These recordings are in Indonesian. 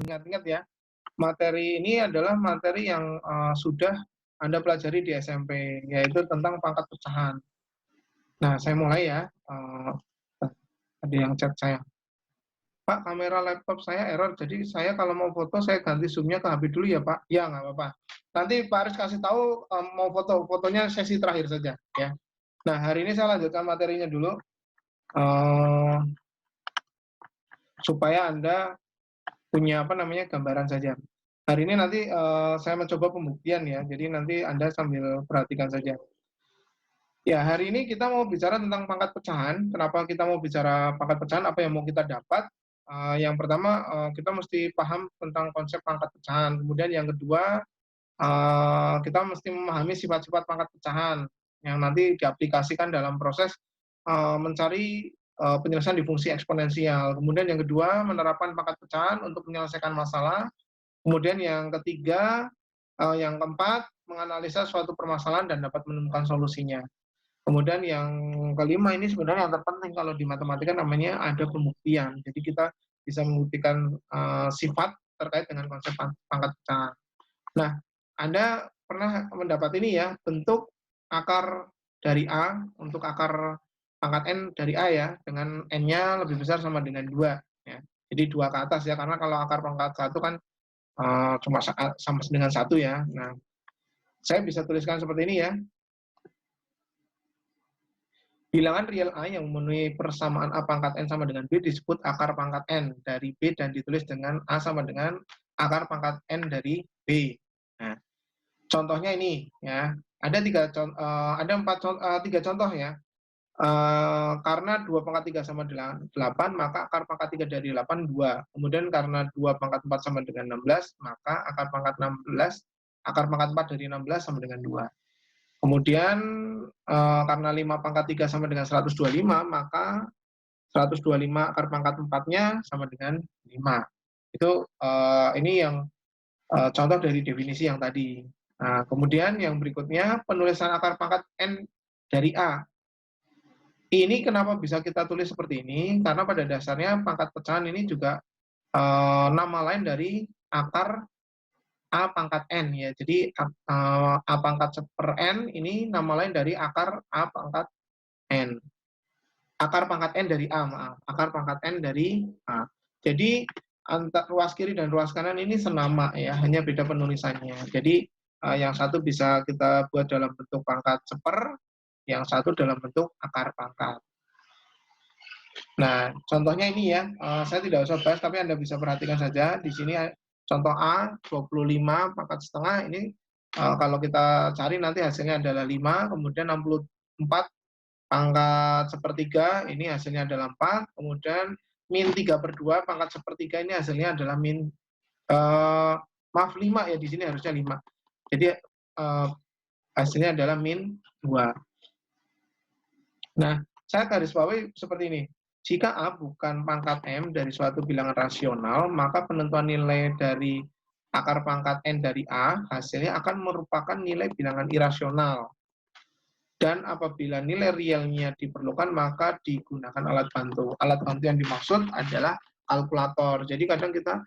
ingat-ingat ya, materi ini adalah materi yang sudah Anda pelajari di SMP, yaitu tentang pangkat pecahan. Nah, saya mulai ya. Ada yang chat saya. Pak, kamera laptop saya error, jadi saya kalau mau foto saya ganti zoom-nya ke HP dulu ya Pak. Ya, nggak apa-apa. Nanti Pak Aris kasih tahu mau fotonya sesi terakhir saja ya. Nah, hari ini saya lanjutkan materinya dulu supaya Anda punya gambaran saja. Hari ini nanti saya mencoba pembuktian ya, jadi nanti Anda sambil perhatikan saja. Ya, hari ini kita mau bicara tentang pangkat pecahan. Kenapa kita mau bicara pangkat pecahan? Apa yang mau kita dapat? Yang pertama, kita mesti paham tentang konsep pangkat pecahan. Kemudian yang kedua, kita mesti memahami sifat-sifat pangkat pecahan yang nanti diaplikasikan dalam proses mencari penyelesaian di fungsi eksponensial. Kemudian yang kedua, menerapkan pangkat pecahan untuk menyelesaikan masalah. Kemudian yang ketiga, yang keempat, menganalisa suatu permasalahan dan dapat menemukan solusinya. Kemudian yang kelima ini sebenarnya yang terpenting kalau di matematika namanya ada pembuktian. Jadi kita bisa membuktikan sifat terkait dengan konsep pangkat pecahan. Nah, Anda pernah mendapat ini ya, bentuk akar dari A untuk akar pangkat N dari A ya, dengan N-nya lebih besar sama dengan 2. Ya. Jadi 2 ke atas ya, karena kalau akar pangkat 1 kan cuma sama dengan 1 ya. Nah, saya bisa tuliskan seperti ini ya. Bilangan real A yang memenuhi persamaan A pangkat N sama dengan B disebut akar pangkat N dari B dan ditulis dengan A sama dengan akar pangkat N dari B. Nah, contohnya ini ya, ada tiga contoh ya. Karena 2 pangkat 3 sama 8, maka akar pangkat 3 dari 8 2. Kemudian karena 2 pangkat 4 sama dengan 16, maka akar pangkat 4 dari 16 sama dengan 2. Kemudian karena 5 pangkat 3 sama dengan 125, maka 125 akar pangkat 4-nya sama dengan 5. Itu ini yang contoh dari definisi yang tadi. Nah, kemudian yang berikutnya penulisan akar pangkat N dari A. Ini kenapa bisa kita tulis seperti ini? Karena pada dasarnya pangkat pecahan ini juga nama lain dari akar A pangkat N ya. Jadi A pangkat per N ini nama lain dari akar A pangkat N. Akar pangkat N dari A, maaf. Akar pangkat N dari A. Jadi ruas kiri dan ruas kanan ini senama ya, hanya beda penulisannya. Jadi yang satu bisa kita buat dalam bentuk pangkat seper, yang satu dalam bentuk akar pangkat. Nah, contohnya ini ya, saya tidak usah bahas, tapi Anda bisa perhatikan saja. Di sini contoh A, 25 pangkat setengah, ini kalau kita cari nanti hasilnya adalah 5, kemudian 64 pangkat sepertiga, ini hasilnya adalah 4, kemudian min 3/2 pangkat sepertiga, ini hasilnya adalah maaf 5 ya, di sini harusnya 5. Jadi hasilnya adalah min 2. Nah, saya garis bawahi seperti ini. Jika A bukan pangkat M dari suatu bilangan rasional, maka penentuan nilai dari akar pangkat N dari A hasilnya akan merupakan nilai bilangan irasional. Dan apabila nilai realnya diperlukan, maka digunakan alat bantu. Alat bantu yang dimaksud adalah kalkulator. Jadi kadang kita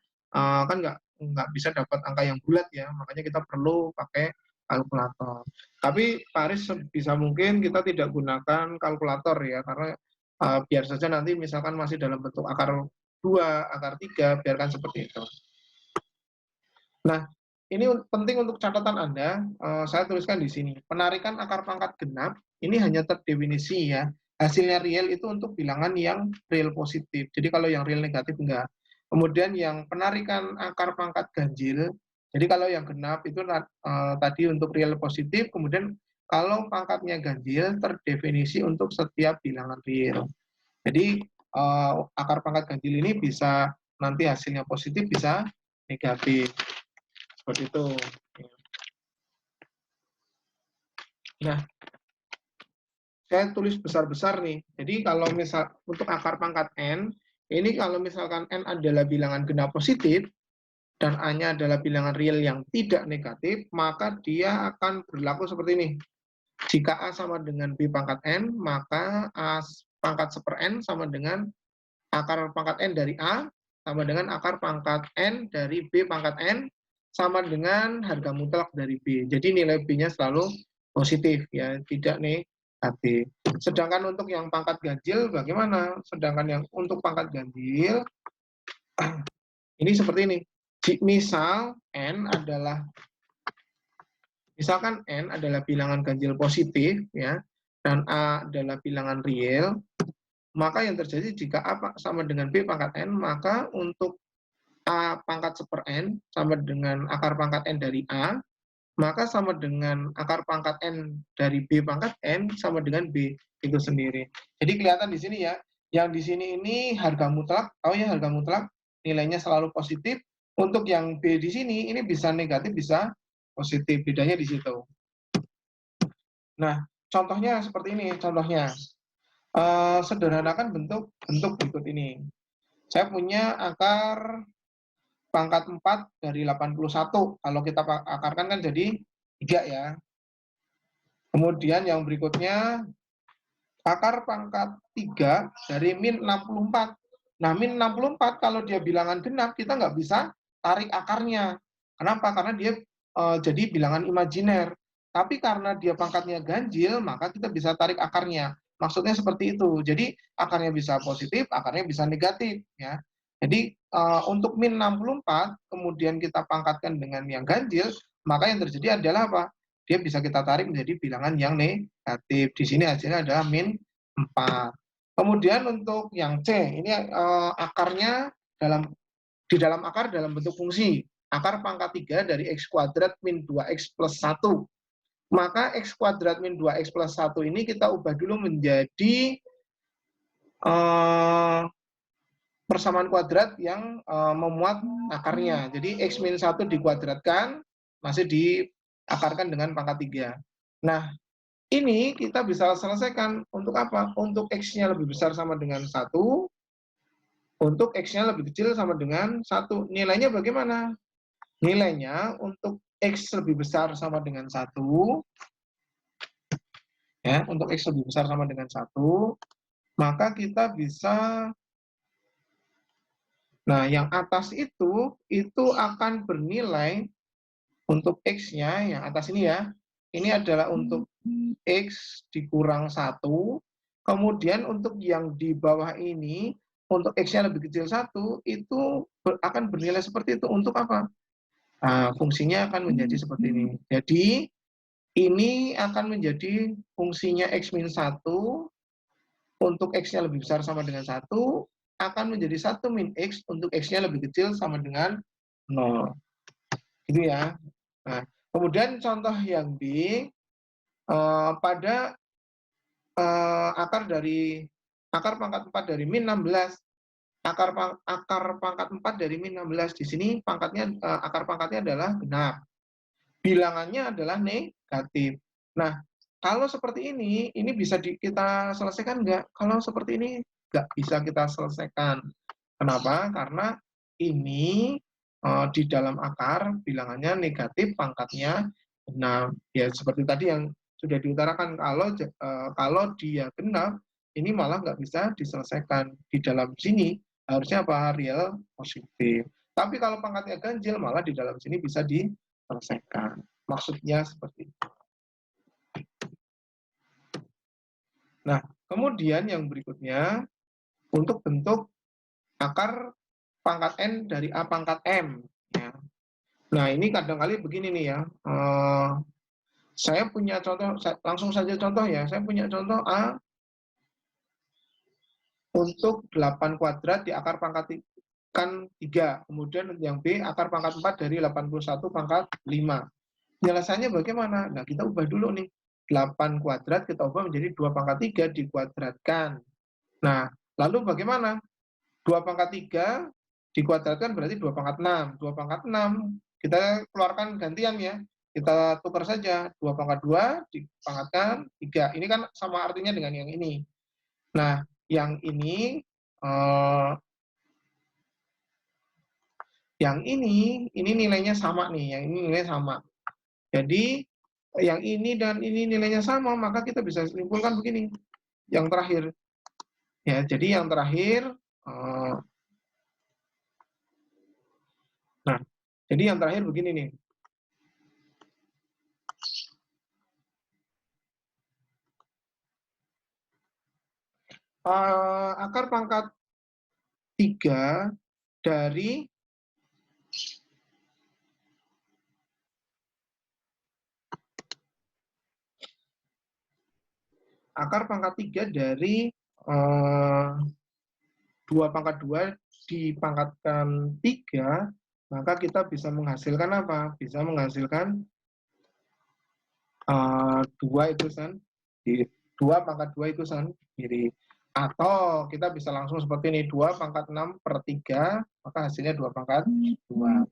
kan nggak bisa dapat angka yang bulat ya, makanya kita perlu pakai kalkulator. Tapi Pak Aris bisa mungkin kita tidak gunakan kalkulator ya, karena biar saja nanti misalkan masih dalam bentuk akar 2, akar 3, biarkan seperti itu. Nah, ini penting untuk catatan Anda, saya tuliskan di sini. Penarikan akar pangkat genap, ini hanya terdefinisi ya. Hasilnya real itu untuk bilangan yang real positif. Jadi kalau yang real negatif enggak. Kemudian yang penarikan akar pangkat ganjil, jadi kalau yang genap itu tadi untuk real positif, kemudian kalau pangkatnya ganjil terdefinisi untuk setiap bilangan real. Jadi akar pangkat ganjil ini bisa nanti hasilnya positif, bisa negatif. Seperti itu. Nah, saya tulis besar-besar nih. Jadi kalau misal untuk akar pangkat N, ini kalau misalkan N adalah bilangan genap positif, dan A-nya adalah bilangan real yang tidak negatif, maka dia akan berlaku seperti ini. Jika A sama dengan B pangkat N, maka A pangkat seper N sama dengan akar pangkat N dari A, sama dengan akar pangkat N dari B pangkat N sama dengan harga mutlak dari B. Jadi nilai B-nya selalu positif, ya, tidak negatif. Sedangkan untuk yang pangkat ganjil bagaimana? Sedangkan yang untuk pangkat ganjil, ini seperti ini. Misal N adalah, misalkan N adalah bilangan ganjil positif, ya, dan A adalah bilangan real, maka yang terjadi jika A sama dengan B pangkat N, maka untuk A pangkat 1 per N sama dengan akar pangkat N dari A, maka sama dengan akar pangkat N dari B pangkat N sama dengan B itu sendiri. Jadi kelihatan di sini ya, yang di sini ini harga mutlak, tahu ya harga mutlak, nilainya selalu positif. Untuk yang B di sini, ini bisa negatif, bisa positif, bedanya di situ. Nah, contohnya seperti ini, contohnya. Sederhanakan bentuk berikut ini. Saya punya akar pangkat 4 dari 81. Kalau kita akarkan kan jadi 3 ya. Kemudian yang berikutnya, akar pangkat 3 dari min 64. Nah, min 64 kalau dia bilangan genap, kita nggak bisa tarik akarnya. Kenapa? Karena dia jadi bilangan imajiner. Tapi karena dia pangkatnya ganjil, maka kita bisa tarik akarnya. Maksudnya seperti itu. Jadi akarnya bisa positif, akarnya bisa negatif, ya. Jadi untuk min 64 kemudian kita pangkatkan dengan yang ganjil, maka yang terjadi adalah apa? Dia bisa kita tarik menjadi bilangan yang negatif. Di sini hasilnya adalah min 4. Kemudian untuk yang C, ini akarnya di dalam akar dalam bentuk fungsi. Akar pangkat 3 dari X kuadrat min 2X plus 1. Maka X kuadrat min 2X plus 1 ini kita ubah dulu menjadi persamaan kuadrat yang memuat akarnya. Jadi X min 1 dikuadratkan, masih diakarkan dengan pangkat 3. Nah, ini kita bisa selesaikan untuk apa? Untuk X-nya lebih besar sama dengan 1, untuk X-nya lebih kecil sama dengan 1. Nilainya bagaimana? Nilainya untuk X lebih besar sama dengan 1, ya, untuk X lebih besar sama dengan 1, maka kita bisa, nah yang atas itu akan bernilai untuk X-nya, yang atas ini ya, ini adalah untuk X dikurang 1, kemudian untuk yang di bawah ini, untuk X-nya lebih kecil 1, itu akan bernilai seperti itu. Untuk apa? Nah, fungsinya akan menjadi seperti ini. Jadi, ini akan menjadi fungsinya X min 1, untuk X-nya lebih besar sama dengan 1, akan menjadi 1 min X, untuk X-nya lebih kecil sama dengan 0. Gitu ya. Nah, kemudian contoh yang B, pada akar pangkat 4 dari min 16, akar pangkat 4 dari min 16 di sini pangkatnya, akar pangkatnya adalah genap. Bilangannya adalah negatif. Nah, kalau seperti ini bisa kita selesaikan nggak? Kalau seperti ini nggak bisa kita selesaikan. Kenapa? Karena ini di dalam akar bilangannya negatif, pangkatnya genap. Ya seperti tadi yang sudah diutarakan, kalau dia genap, ini malah nggak bisa diselesaikan. Di dalam sini harusnya apa? Real positif. Tapi kalau pangkatnya ganjil, malah di dalam sini bisa diselesaikan. Maksudnya seperti itu. Nah, kemudian yang berikutnya, untuk bentuk akar pangkat N dari A pangkat M. Ya. Nah, ini kadang-kali begini nih ya. Saya punya contoh, langsung saja contoh ya. Saya punya contoh A untuk 8 kuadrat di akar pangkat kan 3. Kemudian yang B akar pangkat 4 dari 81 pangkat 5. Penyelesaiannya bagaimana? Nah, kita ubah dulu nih. 8 kuadrat kita ubah menjadi 2 pangkat 3 dikuadratkan. Nah, lalu bagaimana? 2 pangkat 3 dikuadratkan berarti 2 pangkat 6. 2 pangkat 6 kita keluarkan gantian ya. Kita tukar saja. 2 pangkat 2 dipangkatkan 3. Ini kan sama artinya dengan yang ini. Nah, yang ini nilainya sama nih. Yang ini nilainya sama. Jadi, yang ini dan ini nilainya sama, maka kita bisa simpulkan begini. Yang terakhir. Ya, jadi yang terakhir Nah, jadi yang terakhir begini nih. Akar pangkat 3 dari akar pangkat 3 dari 2 pangkat 2 dipangkatkan 3, maka kita bisa menghasilkan apa? Bisa menghasilkan 2 itu kan, 2 pangkat 2 itu kan sendiri. Atau kita bisa langsung seperti ini, 2 pangkat 6 per 3, maka hasilnya 2 pangkat 2.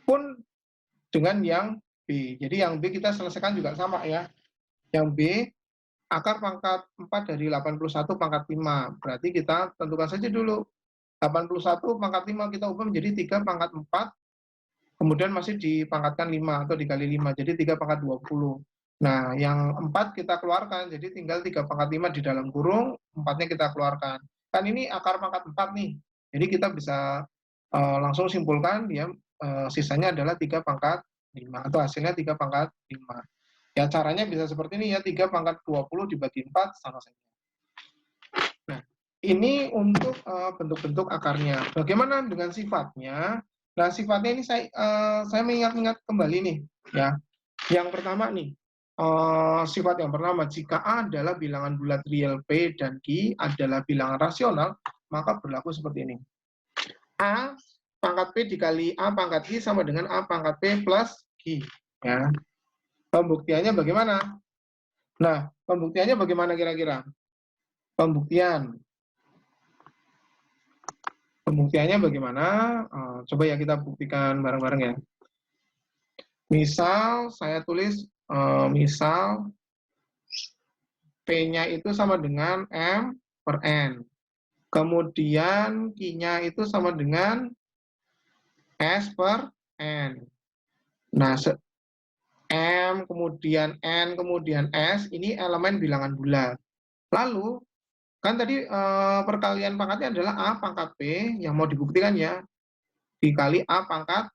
Pun dengan yang B. Jadi yang B kita selesaikan juga sama ya. Yang B, akar pangkat 4 dari 81 pangkat 5. Berarti kita tentukan saja dulu. 81 pangkat 5 kita ubah menjadi 3 pangkat 4, kemudian masih dipangkatkan 5 atau dikali 5, jadi 3 pangkat 20. Nah, yang 4 kita keluarkan, jadi tinggal 3 pangkat 5 di dalam kurung, 4-nya kita keluarkan. Kan ini akar pangkat 4 nih, jadi kita bisa langsung simpulkan dia sisanya adalah 3 pangkat 5, atau hasilnya 3 pangkat 5. Ya, caranya bisa seperti ini ya, 3 pangkat 20 dibagi 4 sama saja. Nah, ini untuk bentuk-bentuk akarnya. Bagaimana dengan sifatnya? Nah, sifatnya ini saya mengingat-ingat kembali nih, ya. Yang pertama nih, sifat yang pertama, jika A adalah bilangan bulat real P dan Q adalah bilangan rasional, maka berlaku seperti ini. A pangkat P dikali A pangkat Q sama dengan A pangkat P plus Q. Ya. Pembuktiannya bagaimana? Nah, pembuktiannya bagaimana kira-kira? Pembuktiannya bagaimana? Coba ya kita buktikan bareng-bareng ya. Misal saya tulis, misal P-nya itu sama dengan M per N. Kemudian Q-nya itu sama dengan S per N. Nah, M, kemudian N, kemudian S, ini elemen bilangan bulat. Lalu, kan tadi perkalian pangkatnya adalah A pangkat P, yang mau dibuktikan ya, dikali A pangkat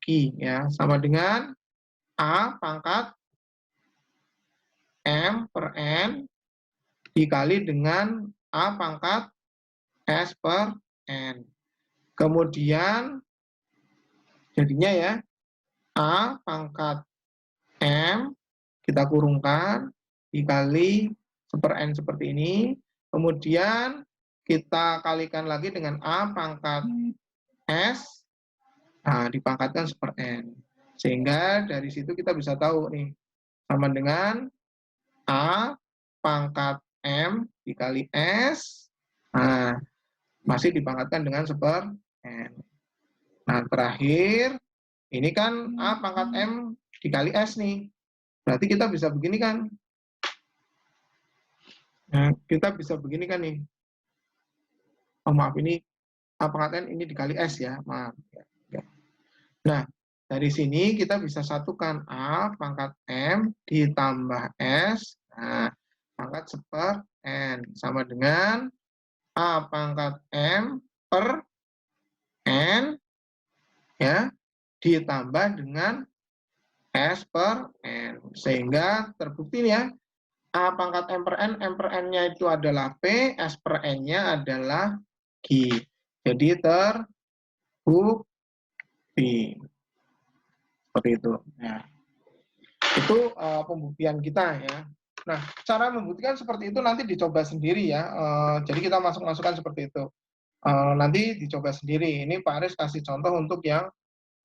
Q, ya, sama dengan A pangkat M per N dikali dengan A pangkat S per N. Kemudian, jadinya ya, A pangkat M kita kurungkan dikali per N seperti ini. Kemudian kita kalikan lagi dengan A pangkat S, nah dipangkatkan per N. Sehingga dari situ kita bisa tahu nih, sama dengan A pangkat M dikali S, nah masih dipangkatkan dengan per N. Nah terakhir, ini kan A pangkat M dikali S nih. Berarti kita bisa begini kan. Nah, kita bisa begini kan nih. Oh maaf, ini A pangkat N ini dikali S ya, maaf. Nah, dari sini kita bisa satukan A pangkat M ditambah S, nah, pangkat per N, sama dengan A pangkat M per N, ya, ditambah dengan S per N. Sehingga terbukti ya, A pangkat M per N-nya itu adalah P, S per N-nya adalah Q. Jadi terbukti. Seperti itu. Ya. Itu pembuktian kita ya. Nah, cara membuktikan seperti itu nanti dicoba sendiri ya. Jadi kita masuk-masukkan seperti itu. Nanti dicoba sendiri. Ini Pak Aris kasih contoh untuk yang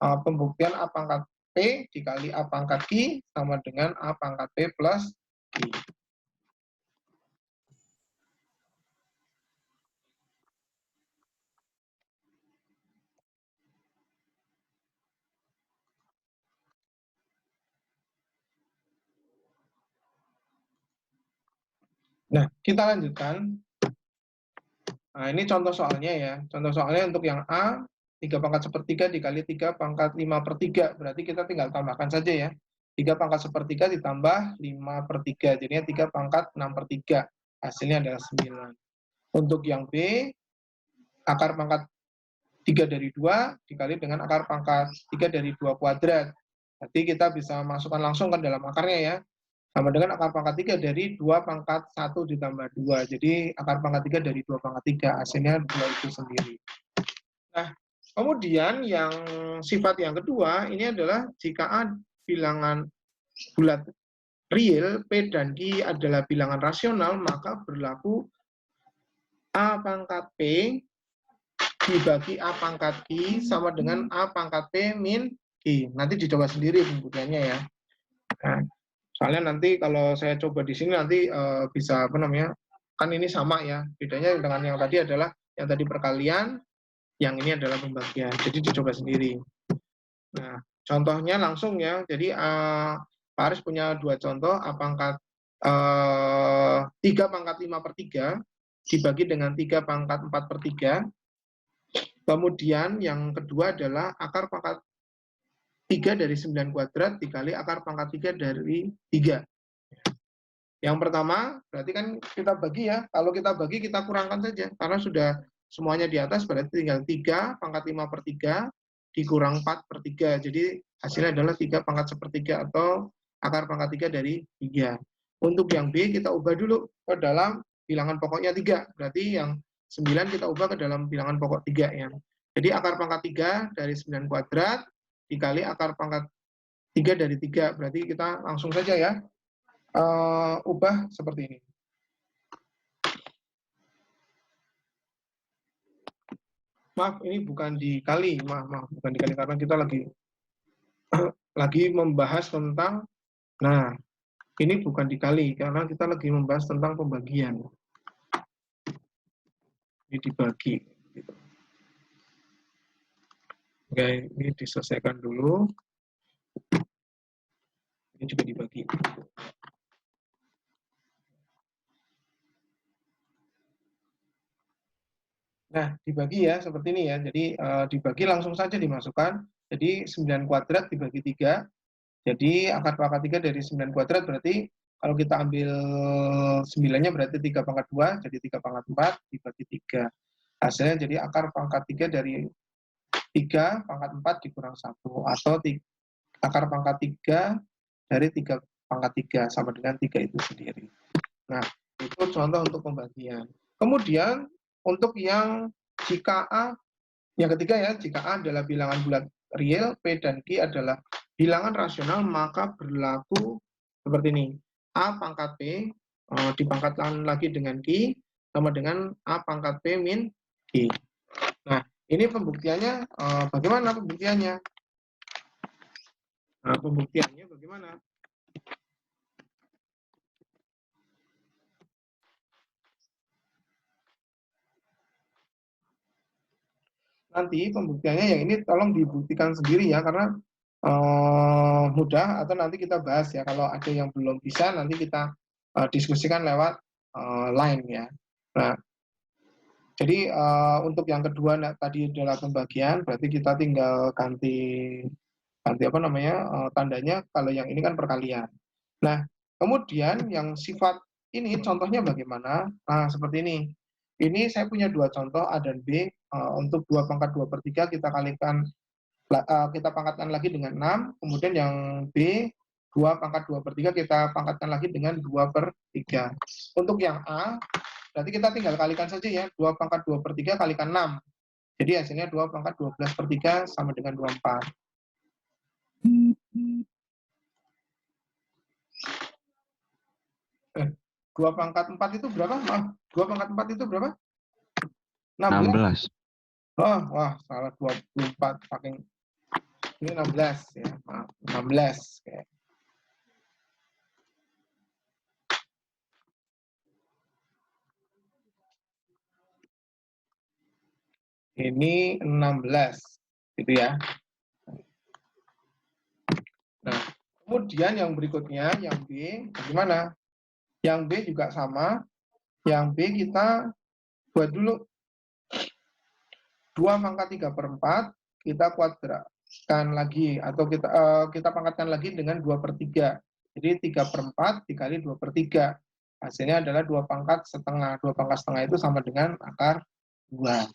pembuktian A pangkat P dikali A pangkat Q sama dengan A pangkat P plus Q. Nah, kita lanjutkan. Nah, ini contoh soalnya ya. Contoh soalnya untuk yang A, 3 pangkat sepertiga dikali 3 pangkat 5 per 3. Berarti kita tinggal tambahkan saja ya. 3 pangkat sepertiga ditambah 5 per 3. Jadinya 3 pangkat 6 per 3. Hasilnya adalah 9. Untuk yang B, akar pangkat 3 dari 2 dikali dengan akar pangkat 3 dari 2 kuadrat. Nanti kita bisa masukkan langsung ke dalam akarnya ya. Sama dengan akar pangkat 3 dari 2 pangkat 1 ditambah 2. Jadi akar pangkat 3 dari 2 pangkat 3. Hasilnya 2 itu sendiri. Nah, kemudian yang sifat yang kedua, ini adalah jika A bilangan bulat real, P dan Q adalah bilangan rasional, maka berlaku A pangkat P dibagi A pangkat Q sama dengan A pangkat P min Q. Nanti dicoba sendiri pembuktiannya ya. Nah, soalnya nanti kalau saya coba di sini nanti bisa apa namanya, kan ini sama ya, bedanya dengan yang tadi adalah yang tadi perkalian, yang ini adalah pembagian, jadi dicoba sendiri. Nah, contohnya langsung ya, jadi Pak Aris punya dua contoh, A pangkat 3 pangkat 5/3 dibagi dengan 3 pangkat 4/3. Kemudian yang kedua adalah akar pangkat 3 dari 9 kuadrat dikali akar pangkat 3 dari 3. Yang pertama, berarti kan kita bagi ya. Kalau kita bagi, kita kurangkan saja. Karena sudah semuanya di atas, berarti tinggal 3 pangkat 5/3 dikurang 4/3. Jadi hasilnya adalah 3 pangkat 1/3 atau akar pangkat 3 dari 3. Untuk yang B, kita ubah dulu ke dalam bilangan pokoknya 3. Berarti yang 9 kita ubah ke dalam bilangan pokok 3 ya. Jadi akar pangkat 3 dari 9 kuadrat dikali akar pangkat 3 dari 3. Berarti kita langsung saja ya. Ubah seperti ini. Maaf, ini bukan dikali, maaf, bukan dikali karena kita lagi membahas tentang, nah, ini bukan dikali karena kita lagi membahas tentang pembagian. Ini dibagi. Gitu. Oke, ini diselesaikan dulu. Ini juga dibagi. Nah, dibagi ya, seperti ini ya. Jadi, dibagi langsung saja dimasukkan. Jadi, 9 kuadrat dibagi 3. Jadi, akar pangkat 3 dari 9 kuadrat berarti, kalau kita ambil 9-nya berarti 3 pangkat 2, jadi 3 pangkat 4 dibagi 3. Hasilnya jadi akar pangkat 3 dari 3 pangkat 4 dikurang 1. Atau akar pangkat 3 dari 3 pangkat 3 sama dengan 3 itu sendiri. Nah, itu contoh untuk pembagian. Kemudian, untuk yang jika A, yang ketiga ya, jika A adalah bilangan bulat real, P dan Q adalah bilangan rasional, maka berlaku seperti ini. A pangkat P dipangkatkan lagi dengan Q sama dengan A pangkat P min Q. Nah, ini pembuktiannya, bagaimana pembuktiannya? Nah, pembuktiannya bagaimana? Nanti pembuktiannya yang ini tolong dibuktikan sendiri ya, karena mudah, atau nanti kita bahas ya. Kalau ada yang belum bisa, nanti kita diskusikan lewat line ya. Nah, jadi untuk yang kedua tadi adalah pembagian, berarti kita tinggal ganti apa namanya tandanya. Kalau yang ini kan perkalian. Nah, kemudian yang sifat ini contohnya bagaimana? Nah, seperti ini. Ini saya punya dua contoh A dan B. Untuk 2 pangkat 2/3 kita kalikan, kita pangkatkan lagi dengan 6. Kemudian yang B 2 pangkat 2/3 kita pangkatkan lagi dengan 2/3. Untuk yang A, berarti kita tinggal kalikan saja ya. 2 pangkat 2/3 kalikan 6. Jadi hasilnya 2 pangkat 12/3 sama dengan 24. 2 pangkat 4 itu berapa? Maaf, 2 pangkat 4 itu berapa? 16. Oh, wah, salah 24. Saking ini 16 ya, maaf, 16. Oke. Ini 16, gitu ya. Nah, kemudian yang berikutnya, yang B, bagaimana? Yang B juga sama. Yang B kita buat dulu 2 pangkat 3/4, kita kuadratkan lagi, atau kita pangkatkan lagi dengan 2/3. Jadi 3/4 dikali 2/3. Hasilnya adalah 2 pangkat setengah. 2 pangkat setengah itu sama dengan akar 2.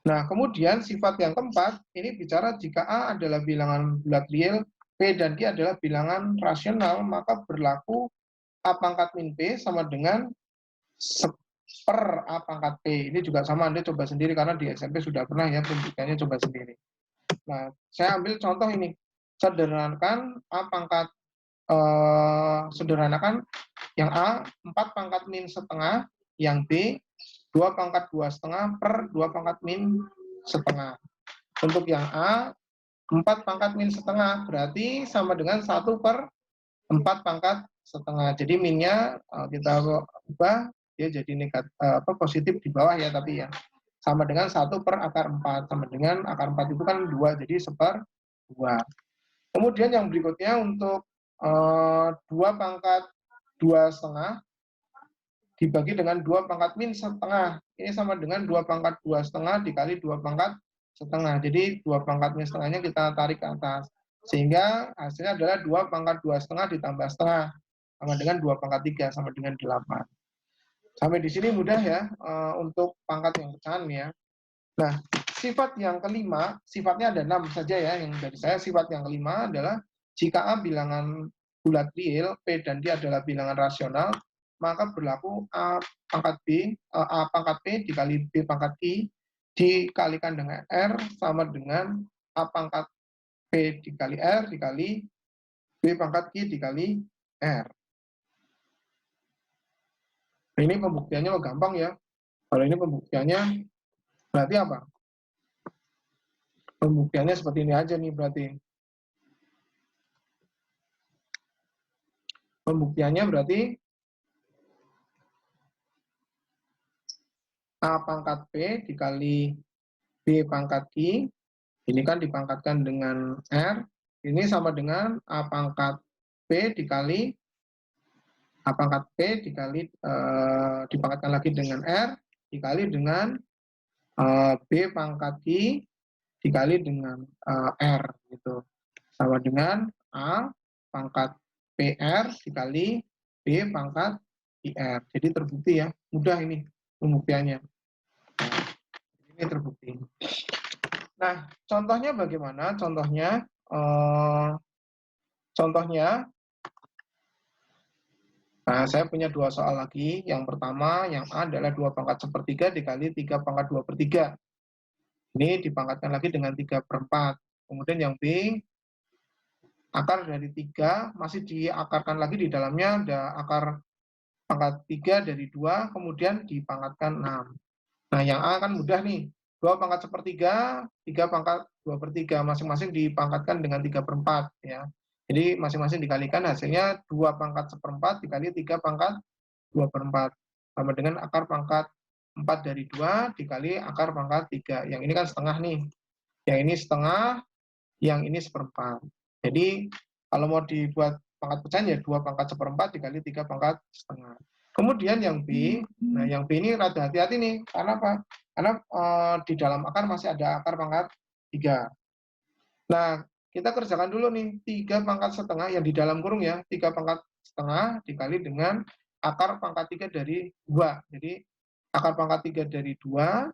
Nah, kemudian sifat yang keempat, ini bicara jika A adalah bilangan bulat real, P dan Q adalah bilangan rasional, maka berlaku A pangkat min P sama dengan per A pangkat P. Ini juga sama, Anda coba sendiri, karena di SMP sudah pernah ya, pembuktiannya coba sendiri. Nah, saya ambil contoh ini. Sederhanakan A pangkat, sederhanakan yang A 4 pangkat min setengah, yang B 2 pangkat 2 setengah per 2 pangkat min setengah. Untuk yang A 4 pangkat min setengah berarti sama dengan 1 per 4 pangkat setengah. Jadi minnya kita ubah dia jadi negatif, positif di bawah ya, tapi ya sama dengan 1 per akar 4, sama dengan akar 4 itu kan 2, jadi 1/2. Kemudian yang berikutnya untuk 2 pangkat 2 setengah dibagi dengan 2 pangkat min setengah. Ini sama dengan 2 pangkat 2 setengah dikali 2 pangkat setengah. Jadi 2 pangkat min setengahnya kita tarik ke atas. Sehingga hasilnya adalah 2 pangkat 2 setengah ditambah setengah. Sama dengan 2 pangkat 3, sama dengan 8. Sampai di sini mudah ya untuk pangkat yang pecahan ya. Nah, sifat yang kelima, sifatnya ada 6 saja ya yang dari saya. Sifat yang kelima adalah jika A bilangan bulat real, P dan D adalah bilangan rasional, maka berlaku A pangkat P dikali B pangkat I dikalikan dengan R sama dengan A pangkat P dikali R dikali B pangkat I dikali R. Ini pembuktiannya gampang ya. Kalau ini pembuktiannya berarti apa? Pembuktiannya seperti ini aja nih berarti. Pembuktiannya berarti A pangkat P dikali B pangkat I, ini kan dipangkatkan dengan R, ini sama dengan A pangkat P dikali A pangkat P dikali dipangkatkan lagi dengan R dikali dengan B pangkat I dikali dengan R gitu. Sama dengan A pangkat PR dikali B pangkat IR. Jadi terbukti ya, mudah ini pembuktiannya. Ini terbukti. Nah, contohnya bagaimana? Contohnya, nah saya punya 2 soal lagi. Yang pertama, yang A adalah 2 pangkat 1/3 dikali 3 pangkat 2/3. Ini dipangkatkan lagi dengan 3/4. Kemudian yang B, akar dari 3 masih diakarkan lagi, di dalamnya ada akar pangkat 3 dari 2, kemudian dipangkatkan 6. Nah, yang A kan mudah nih. 2 pangkat 1/3, 3 pangkat 2/3, masing-masing dipangkatkan dengan 3/4 ya. Jadi masing-masing dikalikan, hasilnya 2 pangkat 1/4 dikali 3 pangkat 2/4. Sama dengan akar pangkat 4 dari 2 dikali akar pangkat 3. Yang ini kan setengah nih. Yang ini setengah, yang ini 1/4. Jadi kalau mau dibuat pangkat pecahan ya 2 pangkat 1/4 dikali 3 pangkat setengah. Kemudian yang B, nah yang B ini rada hati-hati nih. Karena apa? Karena di dalam akar masih ada akar pangkat 3. Nah, kita kerjakan dulu nih 3 pangkat setengah yang di dalam kurung ya, 3 pangkat setengah dikali dengan akar pangkat 3 dari 2. Jadi akar pangkat 3 dari 2.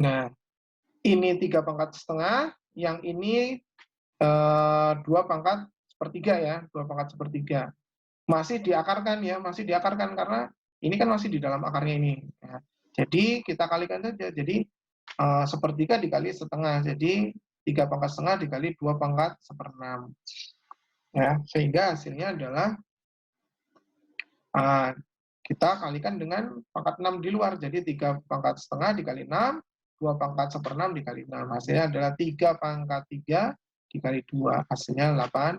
Nah, ini 3 pangkat setengah, yang ini 2 pangkat 1/3 ya, 2 pangkat 1/3. Masih diakarkan ya, masih diakarkan karena ini kan masih di dalam akarnya ini. Ya. Jadi kita kalikan saja. Jadi 1/3 dikali setengah. Jadi 3 pangkat setengah dikali 2 pangkat 1/6. Ya, sehingga hasilnya adalah kita kalikan dengan pangkat 6 di luar. Jadi 3 pangkat setengah dikali 6, 2 pangkat 1/6 dikali 6. Hasilnya adalah 3 pangkat 3 dikali 2. Hasilnya 18.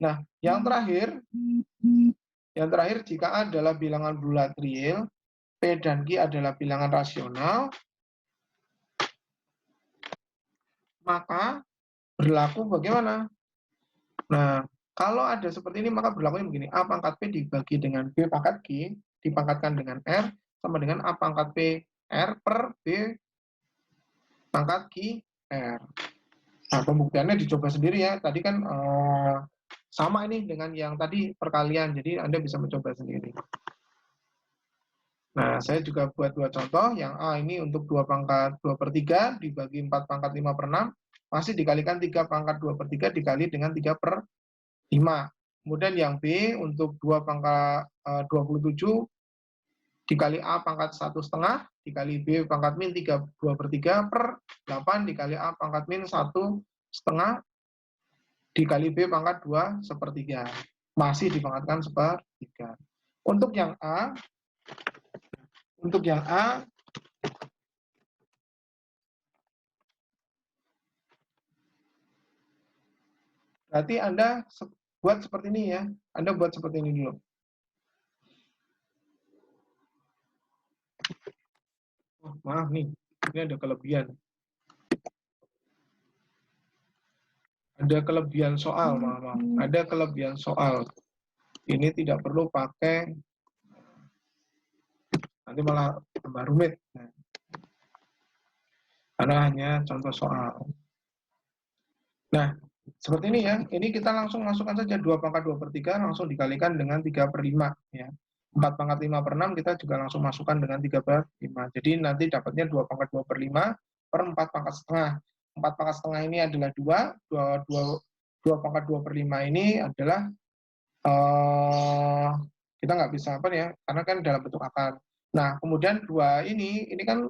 Nah, yang terakhir jika A adalah bilangan bulat real, P dan Q adalah bilangan rasional, maka berlaku bagaimana? Nah, kalau ada seperti ini, maka berlakunya begini. A pangkat P dibagi dengan B pangkat Q, dipangkatkan dengan R, sama dengan A pangkat P R per B pangkat Q R. Nah, pembuktiannya dicoba sendiri ya. Tadi kan sama ini dengan yang tadi perkalian, jadi Anda bisa mencoba sendiri. Nah, saya juga buat dua contoh. Yang A ini untuk 2 pangkat 2/3 dibagi 4 pangkat 5/6, masih dikalikan 3 pangkat 2/3 dikali dengan 3/5. Kemudian yang B untuk 2 pangkat 27 dikali A pangkat 1/2 dikali B pangkat min 2/3 per 8 dikali A pangkat min 1/2 dikali B pangkat 2/3. Masih dipangkatkan 1/3. Untuk yang A, berarti Anda buat seperti ini ya. Anda buat seperti ini dulu. Oh, maaf nih, ini ada kelebihan. Ada kelebihan soal, maaf. Ada kelebihan soal. Ini tidak perlu pakai, nanti malah tambah rumit. Karena hanya contoh soal. Nah, seperti ini ya. Ini kita langsung masukkan saja 2 pangkat 2/3 langsung dikalikan dengan 3/5 ya. 4 pangkat 5/6 kita juga langsung masukkan dengan 3/5. Jadi nanti dapatnya 2 pangkat 2/5 per 4 pangkat setengah. 4 pangkat setengah ini adalah 2 pangkat 2/5 ini adalah kita nggak bisa apa ya, karena kan dalam bentuk akar. Nah, kemudian 2 ini kan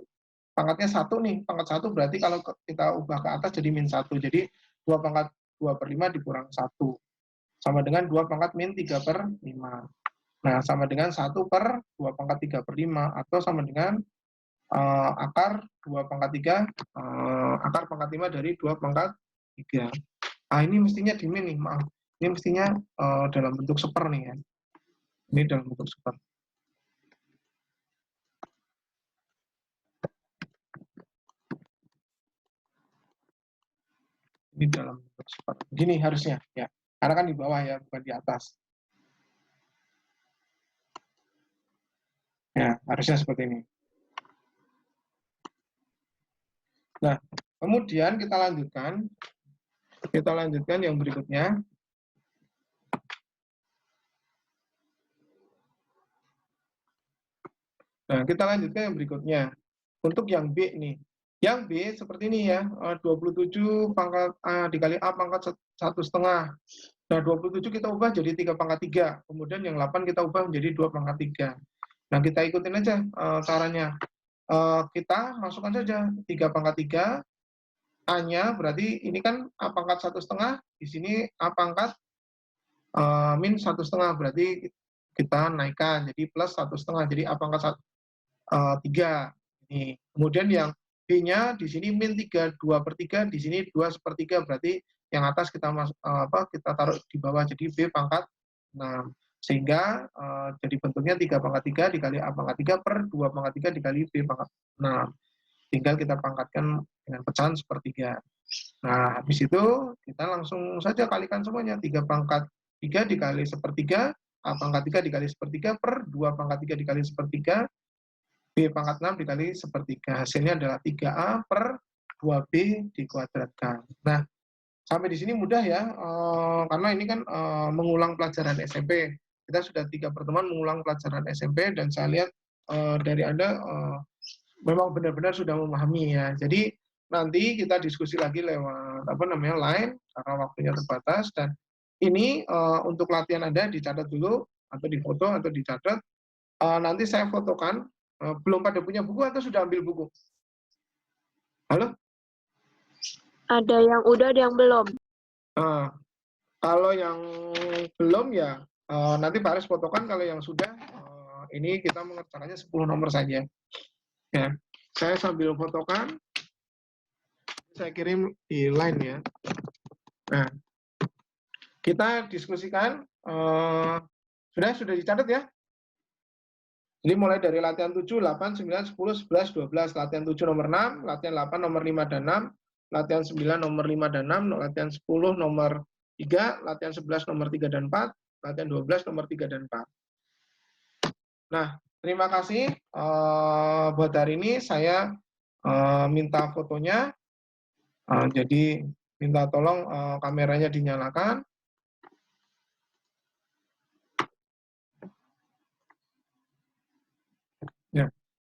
pangkatnya 1 nih, pangkat 1 berarti kalau kita ubah ke atas jadi min 1. Jadi 2 pangkat 2/5 dikurang 1. Sama dengan 2 pangkat min 3/5. Nah, sama dengan 1 per 2 pangkat 3/5 atau sama dengan akar 2 pangkat 3, akar pangkat 5 dari 2 pangkat 3. Ini mestinya di min nih, maaf. Ini mestinya dalam bentuk seper nih ya. Ini dalam bentuk seper. Ini dalam bentuk seper. Gini harusnya ya. Karena kan di bawah ya, bukan di atas. Ya, harusnya seperti ini. Nah, kemudian kita lanjutkan yang berikutnya. Nah, kita lanjutkan yang berikutnya. Untuk yang B nih. Yang B seperti ini ya, 27 pangkat A dikali A pangkat 1/2. Nah, 27 kita ubah jadi 3 pangkat 3. Kemudian yang 8 kita ubah menjadi 2 pangkat 3. Nah, kita ikutin aja caranya. Kita masukkan saja 3 pangkat 3. A-nya berarti ini kan A pangkat 1/2, di sini A pangkat min 1/2, berarti kita naikkan jadi plus 1/2, jadi A pangkat 3. Ini. Kemudian yang B-nya di sini min 3, 2/3, di sini 2/3, berarti yang atas kita kita taruh di bawah, jadi B pangkat 6. Sehingga jadi bentuknya 3 pangkat 3 dikali A pangkat 3 per 2 pangkat 3 dikali B pangkat 6. Tinggal kita pangkatkan dengan pecahan 1/3. Nah, habis itu kita langsung saja kalikan semuanya. 3 pangkat 3 dikali 1/3, A pangkat 3 dikali 1/3 per 2 pangkat 3 dikali 1/3, B pangkat 6 dikali 1/3. Hasilnya adalah 3A per 2B dikuadratkan. Nah, sampai di sini mudah ya, karena ini kan mengulang pelajaran SMP. Kita sudah 3 pertemuan mengulang pelajaran SMP, dan saya lihat dari Anda memang benar-benar sudah memahami ya. Jadi nanti kita diskusi lagi lewat line, karena waktunya terbatas. Dan ini untuk latihan Anda dicatat dulu, atau difoto atau dicatat. Nanti saya fotokan. Belum pada punya buku atau sudah ambil buku? Halo? Ada yang udah, ada yang belum. Kalau yang belum ya nanti Pak Aris fotokan. Kalau yang sudah, ini kita mengerjakannya 10 nomor saja. Ya, saya sambil fotokan, saya kirim di line ya. Nah, kita diskusikan. Sudah dicatat ya? Jadi mulai dari latihan 7, 8, 9, 10, 11, 12. Latihan 7 nomor 6, latihan 8 nomor 5 dan 6, latihan 9 nomor 5 dan 6, latihan 10 nomor 3, latihan 11 nomor 3 dan 4, latihan 12 nomor 3 dan 4. Nah, terima kasih. Buat hari ini saya minta fotonya. Jadi minta tolong kameranya dinyalakan.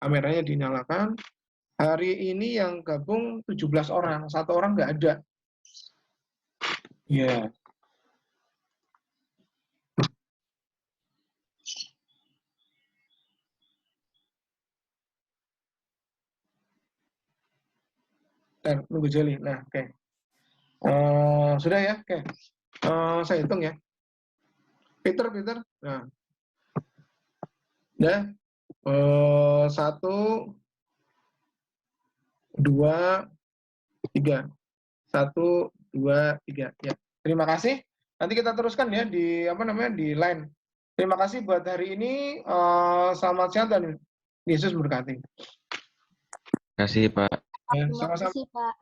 Kameranya dinyalakan. Hari ini yang gabung 17 orang, 1 orang nggak ada. Ya. Nunggu Jeli. Nah, oke. Sudah ya, oke. Saya hitung ya. Peter. Nah, udah. 1, 2, 3. 1, 2, 3. Ya. Terima kasih. Nanti kita teruskan ya di di line. Terima kasih buat hari ini. Selamat siang dan Yesus berkati. Terima kasih, Pak. Ya, Terima sama-sama. kasih, Pak.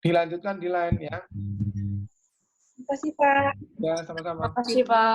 Dilanjutkan di line ya. Terima kasih, Pak. Ya, sama-sama. Terima kasih, Pak.